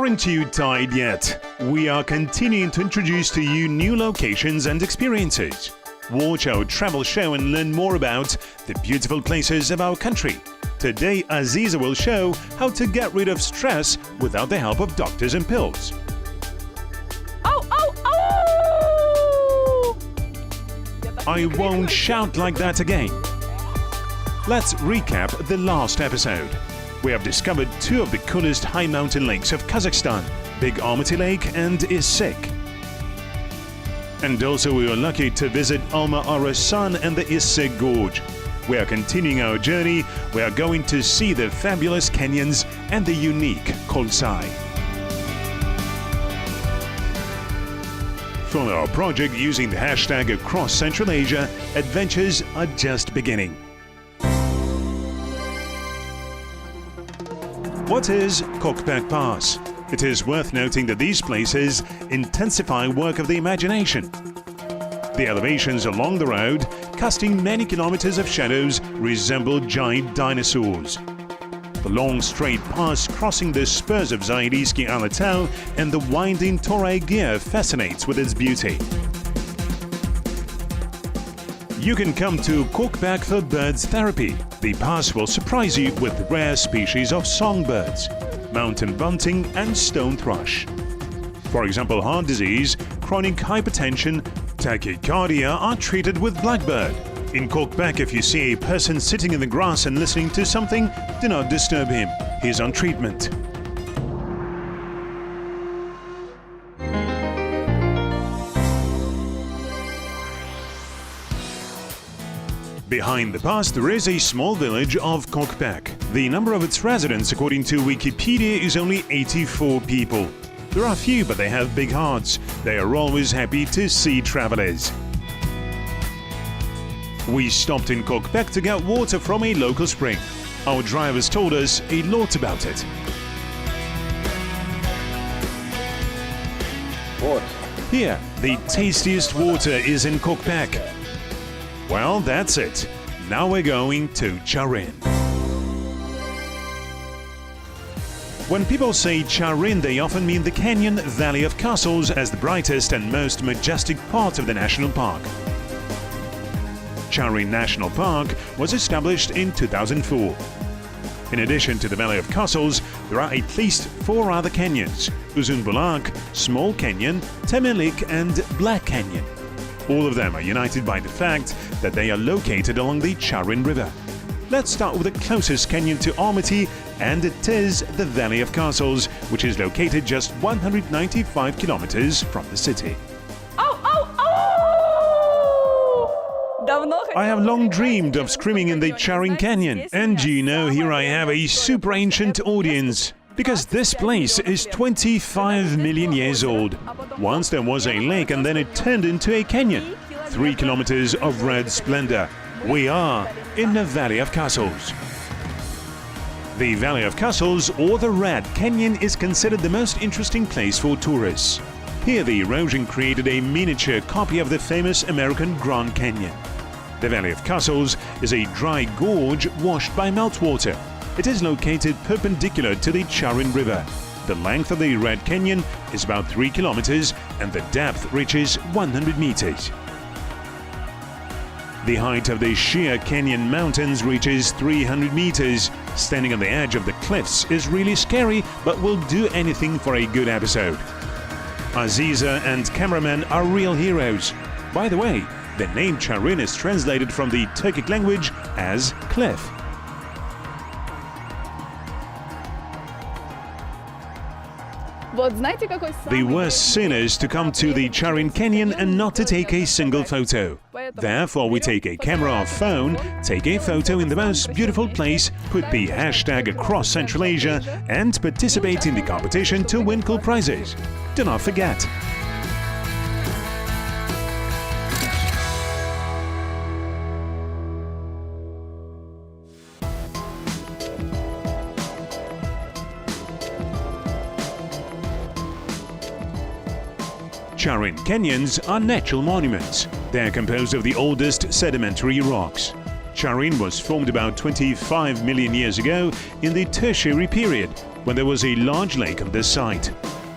Aren't you tired yet? We are continuing to introduce to you new locations and experiences. Watch our travel show and learn more about the beautiful places of our country. Today, Aziza will show how to get rid of stress without the help of doctors and pills. I won't shout like that again. Let's recap the last episode. We have discovered two of the coolest high mountain lakes of Kazakhstan, Big Almaty Lake and Issyk. And also we were lucky to visit Alma Arasan and the Issyk Gorge. We are continuing our journey. We are going to see the fabulous canyons and the unique Kolsai. Follow our project using the hashtag across Central Asia. Adventures are just beginning. What is Kokbek Pass? It is worth noting that these places intensify work of the imagination. The elevations along the road, casting many kilometers of shadows, resemble giant dinosaurs. The long straight pass crossing the spurs of Zaidiski Alatau and the winding Toray Gear fascinates with its beauty. You can come to Kokbek for birds therapy. The pass will surprise you with rare species of songbirds, mountain bunting and stone thrush. For example, heart disease, chronic hypertension, tachycardia are treated with blackbird. In Kokbek, if you see a person sitting in the grass and listening to something, do not disturb him. He is on treatment. Behind the pass, there is a small village of Kokbek. The number of its residents, according to Wikipedia, is only 84 people. There are few, but they have big hearts. They are always happy to see travelers. We stopped in Kokbek to get water from a local spring. Our drivers told us a lot about it. What? Here, the tastiest water is in Kokbek. Well, that's it. Now we're going to Charyn. When people say Charyn, they often mean the canyon Valley of Castles as the brightest and most majestic part of the national park. Charyn National Park was established in 2004. In addition to the Valley of Castles, there are at least 4 other canyons: Uzun-Bulak, Small Canyon, Temirlik and Black Canyon. All of them are united by the fact that they are located along the Charyn River. Let's start with the closest canyon to Almaty, and it is the Valley of Castles, which is located just 195 kilometers from the city. I have long dreamed of screaming in the Charyn Canyon, and you know, here I have a super ancient audience. Because this place is 25 million years old. Once there was a lake and then it turned into a canyon. 3 kilometers of red splendor. We are in the Valley of Castles. The Valley of Castles, or the Red Canyon, is considered the most interesting place for tourists. Here the erosion created a miniature copy of the famous American Grand Canyon. The Valley of Castles is a dry gorge washed by meltwater. It is located perpendicular to the Charyn River. The length of the Red Canyon is about 3 kilometers and the depth reaches 100 meters. The height of the sheer canyon mountains reaches 300 meters. Standing on the edge of the cliffs is really scary, but we'll do anything for a good episode. Aziza and cameraman are real heroes. By the way, the name Charyn is translated from the Turkic language as cliff. The worst sin is to come to the Charyn Canyon and not to take a single photo. Therefore, we take a camera or phone, take a photo in the most beautiful place, put the hashtag across Central Asia, and participate in the competition to win cool prizes. Do not forget. Charyn Canyons are natural monuments. They are composed of the oldest sedimentary rocks. Charyn was formed about 25 million years ago in the Tertiary period. when there was a large lake on this site.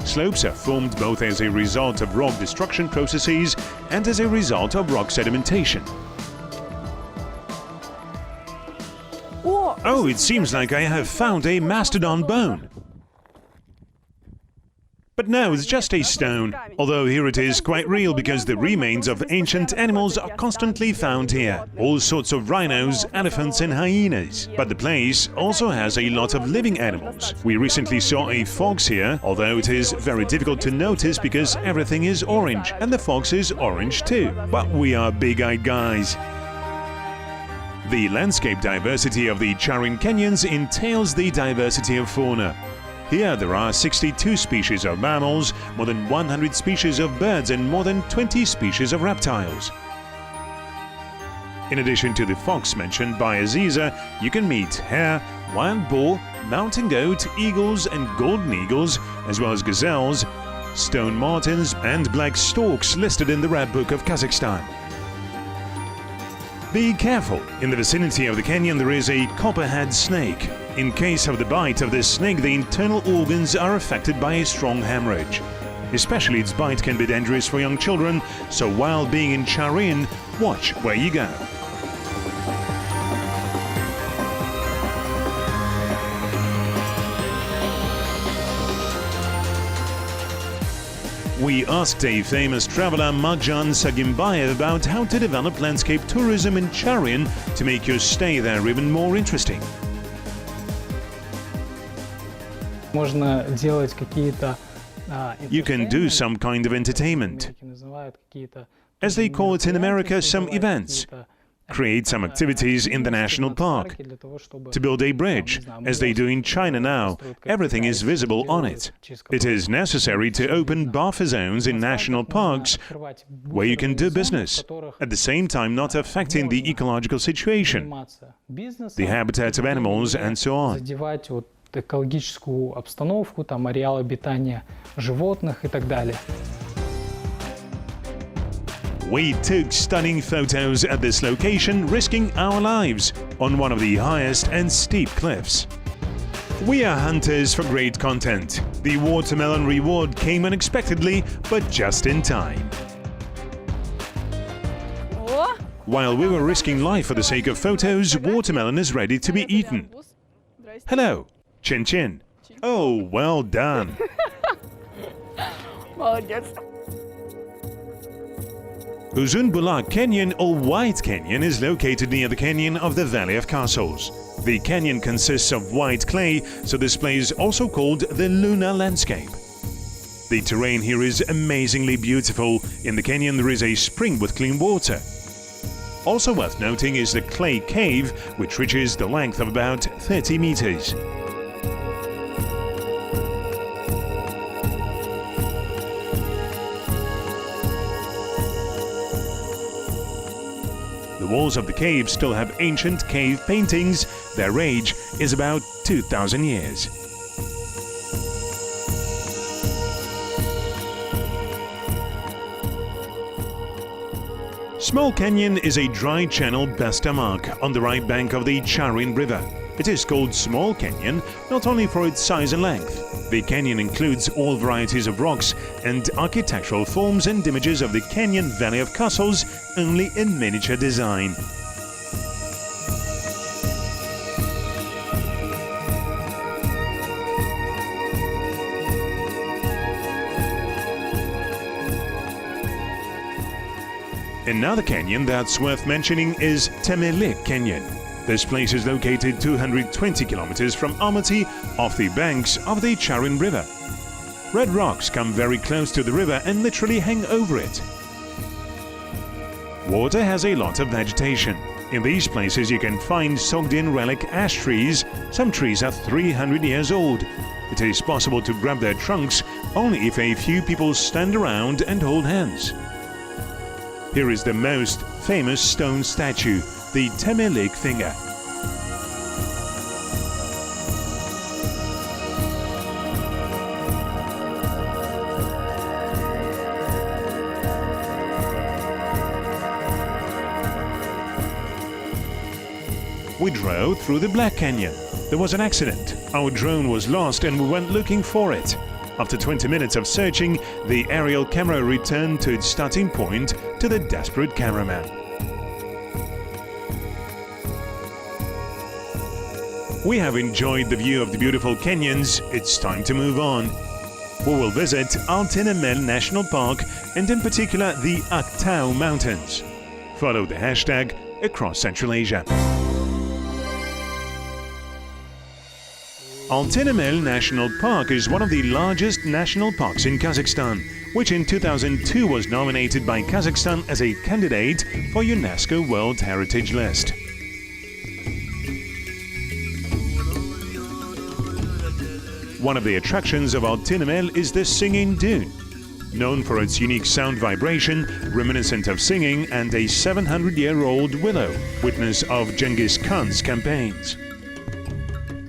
Slopes are formed both as a result of rock destruction processes and as a result of rock sedimentation. Oh, it seems like I have found a mastodon bone. But no, it's just a stone, although here it is quite real because the remains of ancient animals are constantly found here. All sorts of rhinos, elephants and hyenas. But the place also has a lot of living animals. We recently saw a fox here, although it is very difficult to notice because everything is orange, and the fox is orange too. But we are big-eyed guys. The landscape diversity of the Charyn Canyons entails the diversity of fauna. Here there are 62 species of mammals, more than 100 species of birds and more than 20 species of reptiles. In addition to the fox mentioned by Aziza, you can meet hare, wild boar, mountain goat, eagles and golden eagles, as well as gazelles, stone martens and black storks listed in the Red Book of Kazakhstan. Be careful! In the vicinity of the canyon there is a copperhead snake. In case of the bite of this snake, the internal organs are affected by a strong hemorrhage. Especially its bite can be dangerous for young children, so while being in Charyn, watch where you go. We asked a famous traveler, Marjan Sagimbayev, about how to develop landscape tourism in Charyn to make your stay there even more interesting. You can do some kind of entertainment, as they call it in America, some events. Create some activities in the national park. To build a bridge, as they do in China now, everything is visible on it. It is necessary to open buffer zones in national parks where you can do business, at the same time not affecting the ecological situation, the habitat of animals and so on. Экологическую обстановку, там ареал обитания животных и так далее. We took stunning photos at this location, risking our lives on one of the highest and steep cliffs. We are hunters for great content. The watermelon reward came unexpectedly, but just in time. While we were risking life for the sake of photos, watermelon is ready to be eaten. Hello, Chin Chin. Oh, well done. Uzun-Bulak Canyon or White Canyon is located near the canyon of the Valley of Castles. The canyon consists of white clay, so this place is also called the lunar landscape. The terrain here is amazingly beautiful. In the canyon there is a spring with clean water. Also worth noting is the clay cave, which reaches the length of about 30 meters. The walls of the cave still have ancient cave paintings. Their age is about 2,000 years. Small Canyon is a dry channel mark on the right bank of the Charyn River. It is called Small Canyon not only for its size and length. The canyon includes all varieties of rocks and architectural forms and images of the canyon Valley of Castles, only in miniature design. Another canyon that's worth mentioning is Temirlik Canyon. This place is located 220 kilometers from Almaty, off the banks of the Charyn River. Red rocks come very close to the river and literally hang over it. Water has a lot of vegetation. In these places you can find soaked-in relic ash trees. Some trees are 300 years old. It is possible to grab their trunks only if a few people stand around and hold hands. Here is the most famous stone statue, the Temirlik finger. We drove through the Black Canyon. There was an accident. Our drone was lost and we went looking for it. After 20 minutes of searching, the aerial camera returned to its starting point to the desperate cameraman. We have enjoyed the view of the beautiful canyons. It's time to move on. We will visit Temirlik National Park and in particular the Aktau Mountains. Follow the hashtag across Central Asia. Temirlik National Park is one of the largest national parks in Kazakhstan, which in 2002 was nominated by Kazakhstan as a candidate for UNESCO World Heritage List. One of the attractions of Temirlik is the Singing Dune. Known for its unique sound vibration, reminiscent of singing, and a 700-year-old willow, witness of Genghis Khan's campaigns.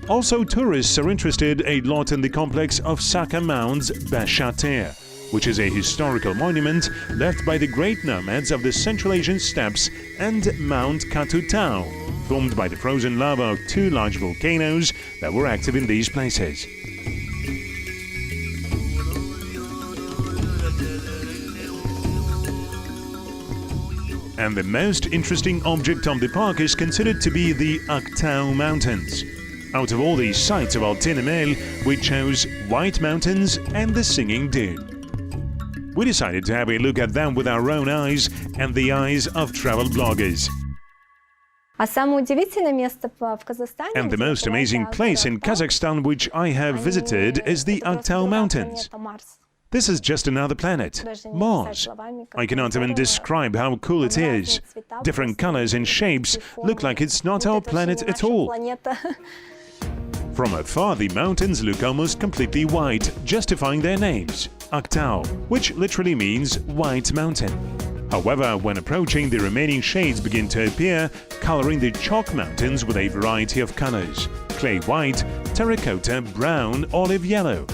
Also, tourists are interested a lot in the complex of Saka Mound's Bashater, which is a historical monument left by the great nomads of the Central Asian steppes, and Mount Katutao, formed by the frozen lava of two large volcanoes that were active in these places. And the most interesting object of the park is considered to be the Aktau Mountains. Out of all these sites of Temirlik, we chose White Mountains and the Singing Dune. We decided to have a look at them with our own eyes and the eyes of travel bloggers. And the most amazing place in Kazakhstan which I have visited is the Aktau Mountains. This is just another planet, Mars. I cannot even describe how cool it is. Different colors and shapes look like it's not our planet at all. From afar, the mountains look almost completely white, justifying their names, Aktau, which literally means white mountain. However, when approaching, the remaining shades begin to appear, coloring the chalk mountains with a variety of colors: clay white, terracotta, brown, olive yellow.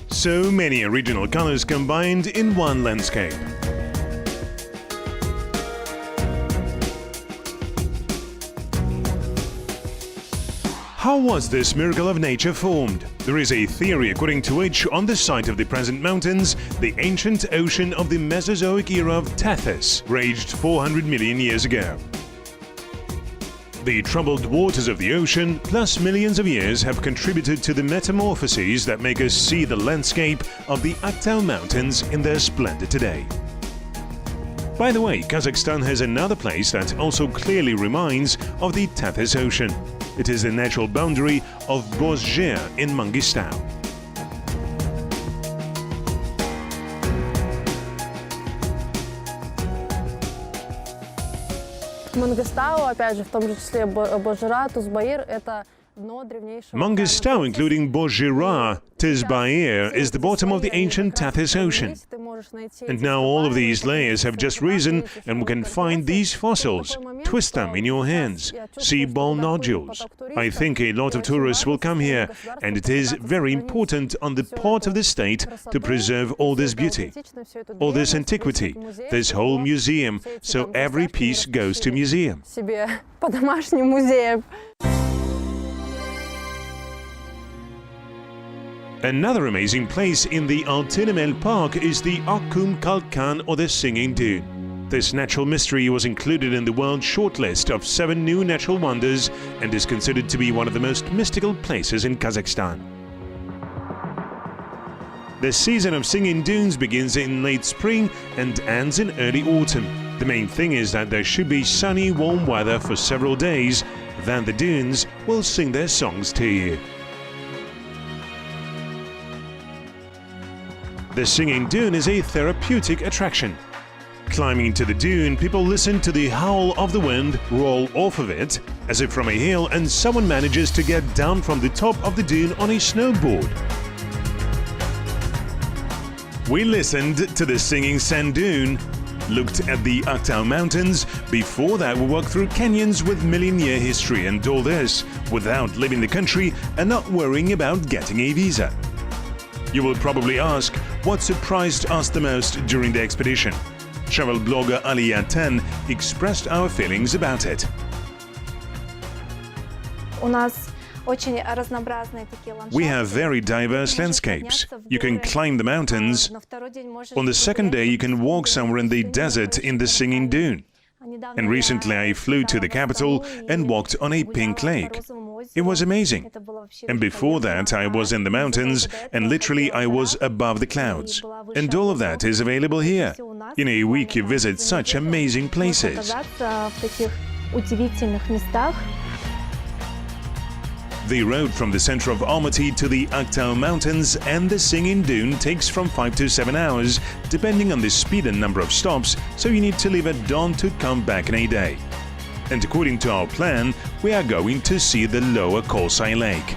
So many original colors combined in one landscape. How was this miracle of nature formed? There is a theory according to which, on the site of the present mountains, the ancient ocean of the Mesozoic era of Tethys raged 400 million years ago. The troubled waters of the ocean, plus millions of years, have contributed to the metamorphoses that make us see the landscape of the Aktau Mountains in their splendor today. By the way, Kazakhstan has another place that also clearly reminds of the Tethys Ocean. It is the natural boundary of Bozhir in Mangistau. Мангистау, опять же, в том же числе Божира, Тузбаир, это дно древнейшего... Mangistau, including Bozhira, Tuzbair, is the bottom of the ancient Tethys Ocean. And now all of these layers have just risen and we can find these fossils. Twist them in your hands. See ball nodules. I think a lot of tourists will come here, and it is very important on the part of the state to preserve all this beauty, all this antiquity, this whole museum, so every piece goes to museum. Another amazing place in the Temirlik Park is the Akum Kalkan, or the Singing Dune. This natural mystery was included in the world shortlist of 7 new natural wonders and is considered to be one of the most mystical places in Kazakhstan. The season of Singing Dunes begins in late spring and ends in early autumn. The main thing is that there should be sunny, warm weather for several days, then the dunes will sing their songs to you. The Singing Dune is a therapeutic attraction. Climbing to the dune, people listen to the howl of the wind roll off of it, as if from a hill, and someone manages to get down from the top of the dune on a snowboard. We listened to the singing sand dune, looked at the Aktau Mountains. Before that, we walked through canyons with million-year history, and all this without leaving the country and not worrying about getting a visa. You will probably ask, what surprised us the most during the expedition? Travel blogger Aliya 10 expressed our feelings about it. We have very diverse landscapes. You can climb the mountains. On the second day, you can walk somewhere in the desert in the Singing Dune. And recently, I flew to the capital and walked on a pink lake. It was amazing. And before that, I was in the mountains, and literally I was above the clouds. And all of that is available here. In a week, you visit such amazing places. The road from the center of Almaty to the Aktau Mountains and the Singing Dune takes from 5 to 7 hours, depending on the speed and number of stops, so you need to leave at dawn to come back in a day. And according to our plan, we are going to see the lower Kolsai Lake.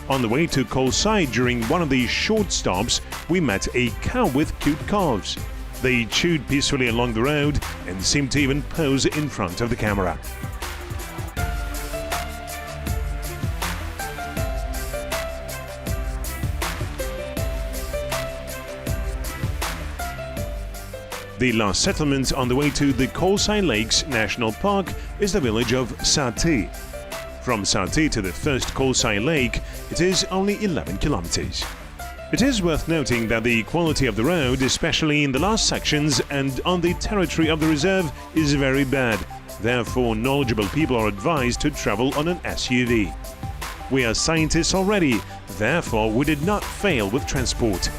On the way to Kolsai, during one of these short stops, we met a cow with cute calves. They chewed peacefully along the road and seemed to even pose in front of the camera. The last settlement on the way to the Kolsai Lakes National Park is the village of Sati. From Sati to the first Kolsai Lake, it is only 11 kilometers. It is worth noting that the quality of the road, especially in the last sections and on the territory of the reserve, is very bad. Therefore, knowledgeable people are advised to travel on an SUV. We are scientists already, therefore we did not fail with transport.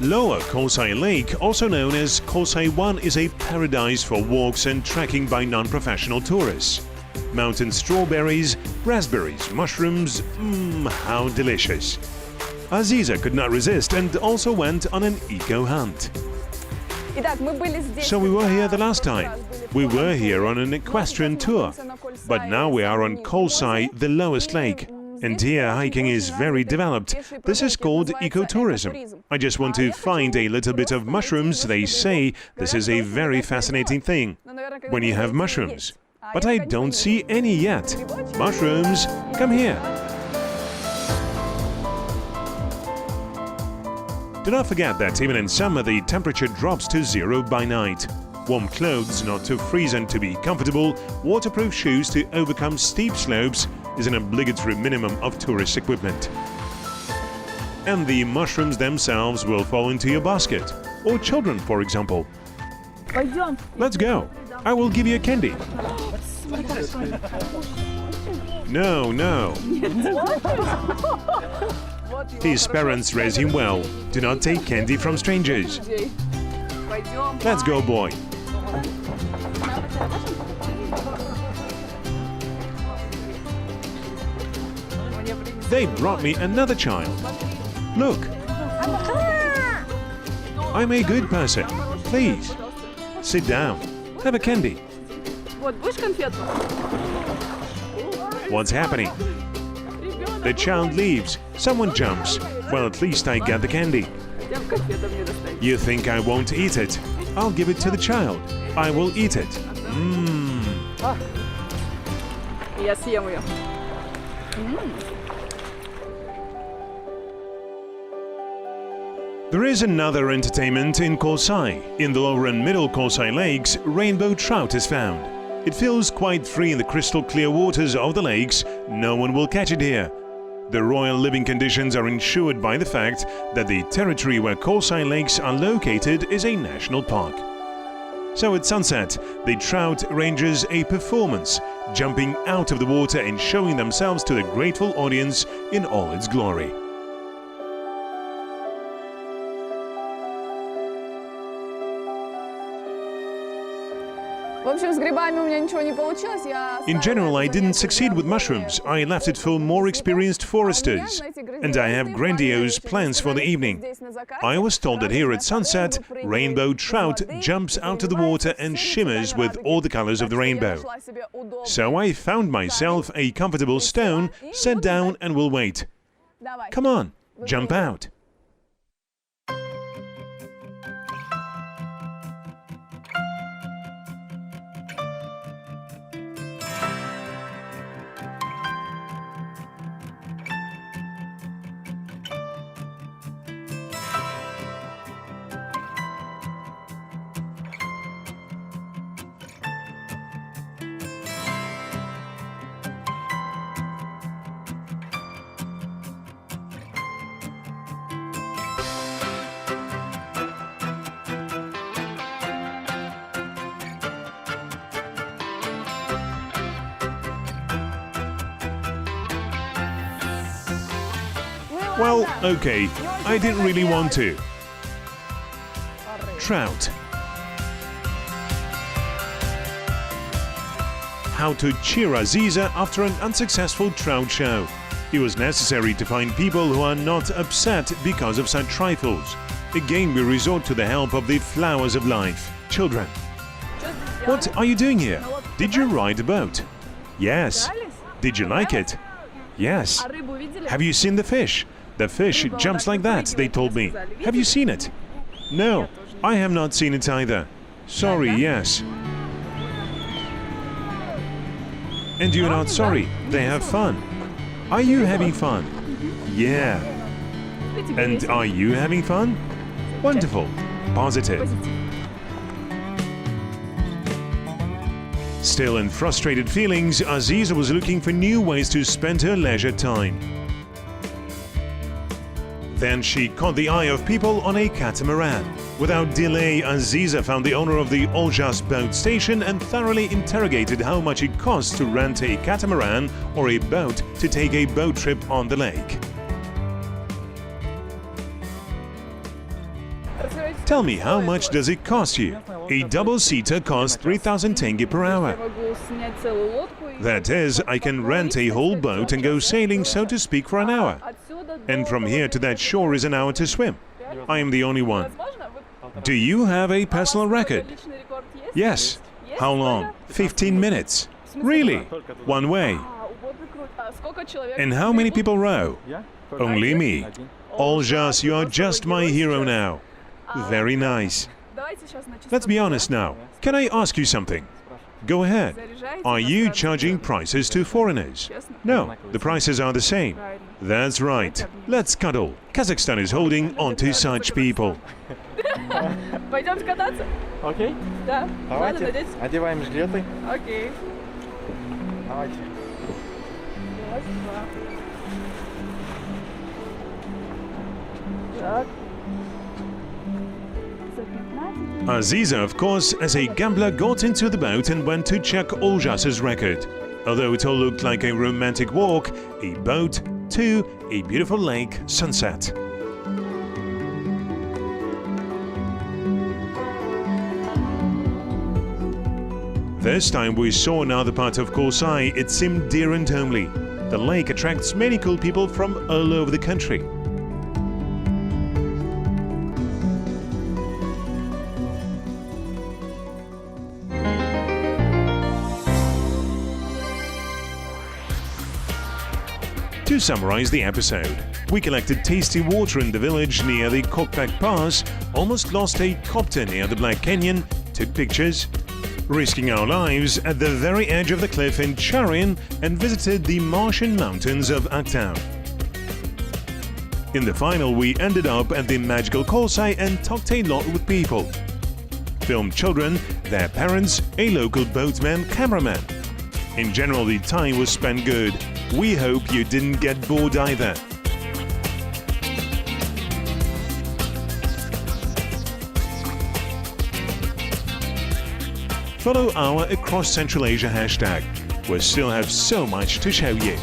Lower Kolsai Lake, also known as Kolsai 1, is a paradise for walks and trekking by non-professional tourists. Mountain strawberries, raspberries, mushrooms, how delicious. Aziza could not resist and also went on an eco-hunt. So we were here the last time. We were here on an equestrian tour. But now we are on Kolsai, the lowest lake. And here hiking is very developed. This is called ecotourism. I just want to find a little bit of mushrooms. They say this is a very fascinating thing when you have mushrooms. But I don't see any yet. Mushrooms, come here. Do not forget that even in summer the temperature drops to 0 by night. Warm clothes not to freeze and to be comfortable, waterproof shoes to overcome steep slopes is an obligatory minimum of tourist equipment. And the mushrooms themselves will fall into your basket, or children, for example. Let's go. I will give you a candy. No, no. His parents raise him well. Do not take candy from strangers. Let's go, boy. They brought me another child. Look. I'm a good person. Please, sit down. Have a candy. What's happening? The child leaves. Someone jumps. Well, at least I got the candy. You think I won't eat it? I'll give it to the child. I will eat it. Я съем ее. There is another entertainment in Kolsai. In the lower and middle Kolsai lakes, rainbow trout is found. It feels quite free in the crystal clear waters of the lakes. No one will catch it here. The royal living conditions are ensured by the fact that the territory where Kolsai lakes are located is a national park. So at sunset, the trout arranges a performance, jumping out of the water and showing themselves to the grateful audience in all its glory. общем, с грибами у меня ничего не получилось. In general, I didn't succeed with mushrooms. I left it for more experienced foresters. And I have grandiose plans for the evening. I was told that here at sunset, rainbow trout jumps out of the water and shimmers with all the colors of the rainbow. So I found myself a comfortable stone, sat down and will wait. Come on, jump out. Well, okay, I didn't really want to. Trout. How to cheer Aziza after an unsuccessful trout show. It was necessary to find people who are not upset because of such trifles. Again, we resort to the help of the flowers of life, children. What are you doing here? Did you ride a boat? Yes. Did you like it? Yes. Have you seen the fish? The fish jumps like that, they told me. Have you seen it? No, I have not seen it either. Sorry, yes. And you're not sorry, they have fun. Are you having fun? Yeah. And are you having fun? Wonderful. Positive. Still in frustrated feelings, Aziza was looking for new ways to spend her leisure time. Then she caught the eye of people on a catamaran. Without delay, Aziza found the owner of the Oljas boat station and thoroughly interrogated how much it costs to rent a catamaran or a boat to take a boat trip on the lake. Tell me, how much does it cost you? A double-seater costs 3,000 tenge per hour. That is, I can rent a whole boat and go sailing, so to speak, for an hour. And from here to that shore is an hour to swim. I am the only one. Do you have a personal record? Yes. How long? 15 minutes. Really? One way. And how many people row? Only me. Oljas, you are just my hero now. Very nice. Let's be honest now. Can I ask you something? Go ahead. Are you charging prices to foreigners? No, the prices are the same. That's right. Let's cuddle. Kazakhstan is holding on to such people. Пойдемте кататься? Окей? Да. Ладно, Давайте. надеюсь. Одеваем жилеты. Окей. Давайте. Раз, два. Так. Aziza, of course, as a gambler, got into the boat and went to check Oljas's record. Although it all looked like a romantic walk, a boat, to a beautiful lake, sunset. This time we saw another part of Kolsai. It seemed dear and homely. The lake attracts many cool people from all over the country. To summarize the episode, we collected tasty water in the village near the Kokpak Pass, almost lost a copter near the Black Canyon, took pictures, risking our lives at the very edge of the cliff in Charyn, and visited the Martian mountains of Aktau. In the final, we ended up at the magical Kolsai and talked a lot with people. Filmed children, their parents, a local boatman, cameraman. In general, the time was spent good. We hope you didn't get bored either. Follow our Across Central Asia hashtag. We still have so much to show you.